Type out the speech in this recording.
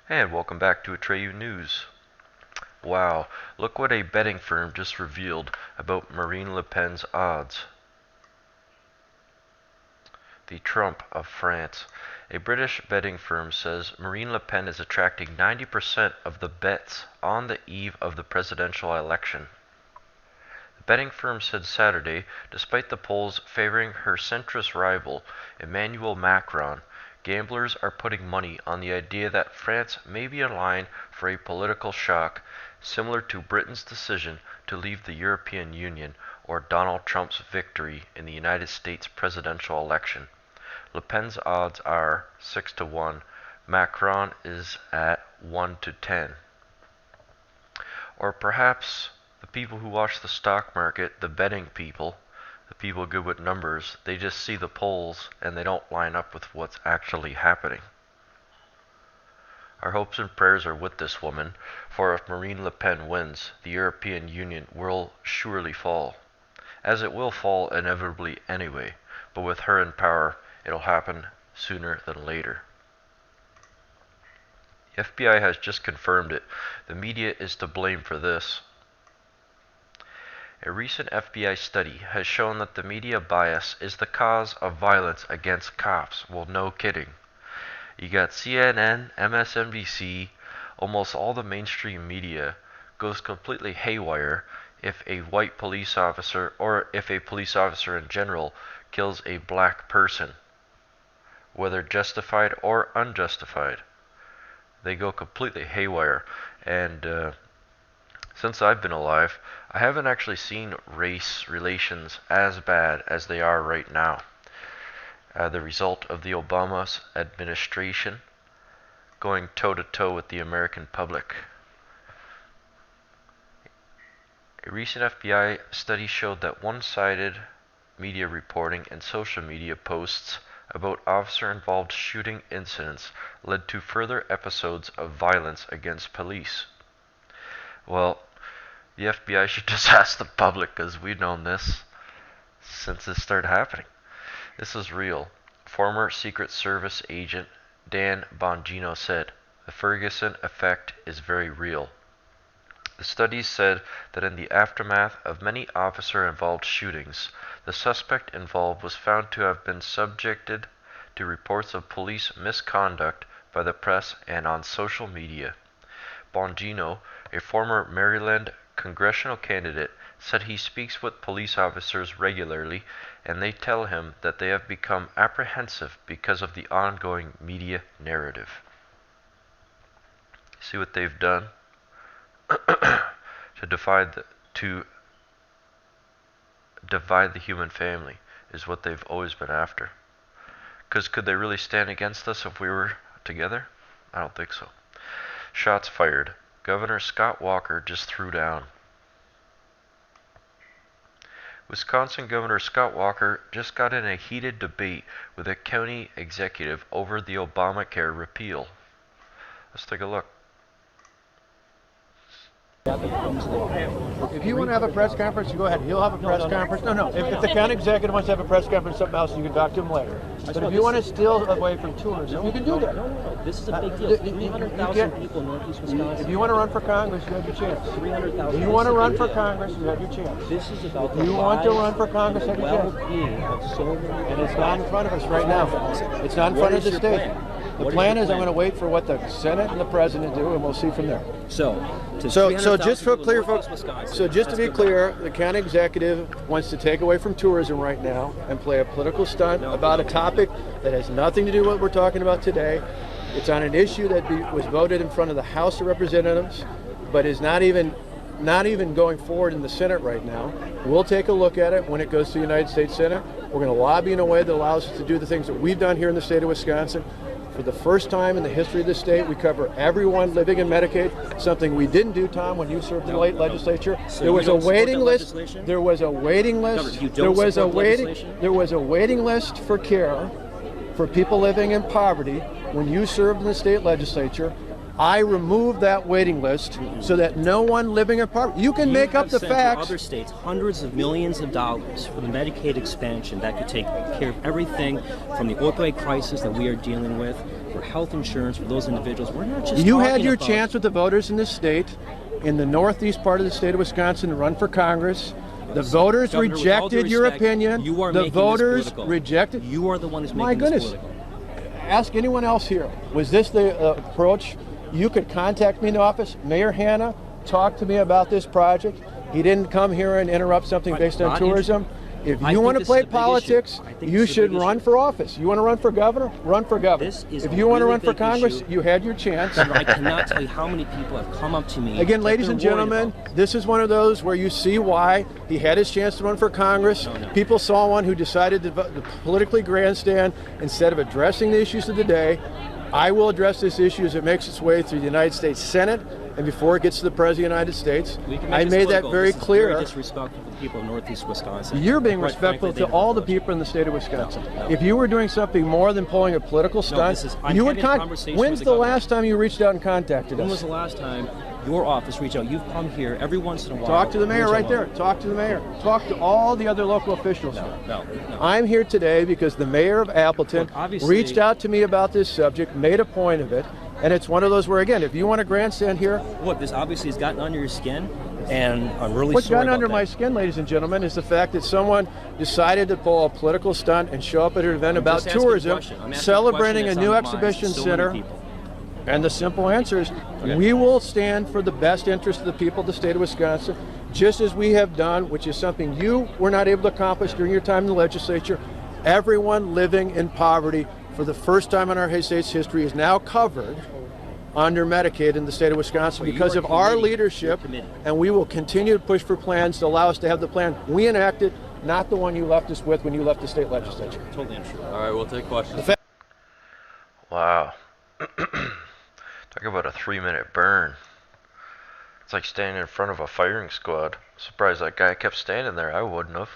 And welcome back to Atreyu News. Wow, look what a betting firm just revealed about Marine Le Pen's odds. The Trump of France. A British betting firm says Marine Le Pen is attracting 90% of the bets on the eve of the presidential election. The betting firm said Saturday, despite the polls favoring her centrist rival, Emmanuel Macron, gamblers are putting money on the idea that France may be in line for a political shock similar to Britain's decision to leave the European Union or Donald Trump's victory in the United States presidential election. Le Pen's odds are 6 to 1. Macron is at 1 to 10. Or perhaps the people who watch the stock market, the betting people, the people good with numbers, they just see the polls and they don't line up with what's actually happening. Our hopes and prayers are with this woman, for if Marine Le Pen wins, the European Union will surely fall. As it will fall inevitably anyway, but with her in power, it'll happen sooner than later. The FBI has just confirmed it. The media is to blame for this. A recent FBI study has shown that the media bias is the cause of violence against cops. Well, no kidding. You got CNN, MSNBC, almost all the mainstream media goes completely haywire if a white police officer, or if a police officer in general, kills a black person, whether justified or unjustified. They go completely haywire. And since I've been alive, I haven't actually seen race relations as bad as they are right now. The result of the Obama administration going toe-to-toe with the American public. A recent FBI study showed that one-sided media reporting and social media posts about officer-involved shooting incidents led to further episodes of violence against police. Well, the FBI should just ask the public, because we've known this since this started happening. This is real. Former Secret Service agent Dan Bongino said, "The Ferguson effect is very real." The studies said that in the aftermath of many officer-involved shootings, the suspect involved was found to have been subjected to reports of police misconduct by the press and on social media. Bongino, a former Maryland congressional candidate, said he speaks with police officers regularly and they tell him that they have become apprehensive because of the ongoing media narrative. See what they've done? to divide the human family is what they've always been after. Because could they really stand against us if we were together? I don't think so. Shots fired. Governor Scott Walker just threw down. Wisconsin Governor Scott Walker just got in a heated debate with a county executive over the Obamacare repeal. Let's take a look. If you want to have a press conference, you go ahead. He'll have a press conference. No. If the county executive wants to have a press conference, something else, you can talk to him later. But if you want to steal away from tourism, you can do that. No. This is a big deal. 300,000 people in Northeast Wisconsin. If you want to run for Congress, you have your chance. 300,000. If you want to run for Congress, you have your chance. This is about If you want to run for Congress, you have your chance. well-being of so many. And it's not in front of us right now. It's not in front of the state. The plan is I'm going to wait for what the Senate and the President do, and we'll see from there. So just for clear, folks. So just to be clear, the county executive wants to take away from tourism right now and play a political stunt about a topic that has nothing to do with what we're talking about today. It's on an issue that was voted in front of the House of Representatives, but is not even going forward in the Senate right now. We'll take a look at it when it goes to the United States Senate. We're going to lobby in a way that allows us to do the things that we've done here in the state of Wisconsin. For the first time in the history of the state, we cover everyone living in Medicaid, something we didn't do, Tom, when you served in the late legislature. So there was you a don't support waiting the list. legislation? There was a waiting list. Governor, you There don't was a support waiting. legislation? There was a waiting list for care for people living in poverty when you served in the state legislature. I removed that waiting list so that no one living in poverty. You can make up the spent in facts. other states hundreds of millions of dollars for the Medicaid expansion that could take care of everything from the opioid crisis that we are dealing with, for health insurance for those individuals. We're not just You had talking your about chance with the voters in this state, in the northeast part of the state of Wisconsin, to run for Congress. The voters Governor, with all due rejected your respect, opinion. You are The making voters this political. rejected. You are the one who's My making goodness. this political. Ask anyone else here. Was this the approach? You could contact me in the office. Mayor Hanna talked to me about this project. He didn't come here and interrupt something Right, based on not tourism. If I you think want to this play is a big politics, issue. I think you this is a should big run issue. for office. You want to run for governor? Run for governor. This is If a you want to really run for big Congress, issue. you had your chance. I cannot tell you how many people have come up to me. Again, that ladies they're and worried gentlemen, about this. this is one of those where you see why he had his chance to run for Congress. No. People saw one who decided to politically grandstand instead of addressing the issues of the day. I will address this issue as it makes its way through the United States Senate and before it gets to the President of the United States. We can make I this made that political. very This is clear. Very disrespectful to the people of Northeast Wisconsin. You're being Quite respectful frankly, to they all the deserve it. people in the state of Wisconsin. No. If you were doing something more than pulling a political stunt, I'm you would having a conversation When's with the the governor. last time you reached out and contacted When us? was the last time your office reached out? You've come here every once in a while. Talk to the mayor Here's right a there. month. Talk to the mayor. Talk to all the other local officials. No. I'm here today because the mayor of Appleton Look, obviously- reached out to me about this subject, made a point of it, and it's one of those where, again, if you want to grandstand here, Look, this obviously has gotten under your skin, and I'm really what's sorry gotten about under that. my skin, ladies and gentlemen, is the fact that someone decided to pull a political stunt and show up at an event I'm about just asking a tourism, question. I'm asking celebrating a question new that's on the minds exhibition of so many center. people. And the simple answer is we will stand for the best interest of the people of the state of Wisconsin, just as we have done, which is something you were not able to accomplish during your time in the legislature. Everyone living in poverty for the first time in our state's history is now covered under Medicaid in the state of Wisconsin But you because are of our committing. leadership, You're committing. and we will continue to push for plans to allow us to have the plan we enacted, not the one you left us with when you left the state legislature. Totally untrue. All right, we'll take questions. Wow. Talk about a 3-minute burn. It's like standing in front of a firing squad. Surprised that guy kept standing there. I wouldn't have.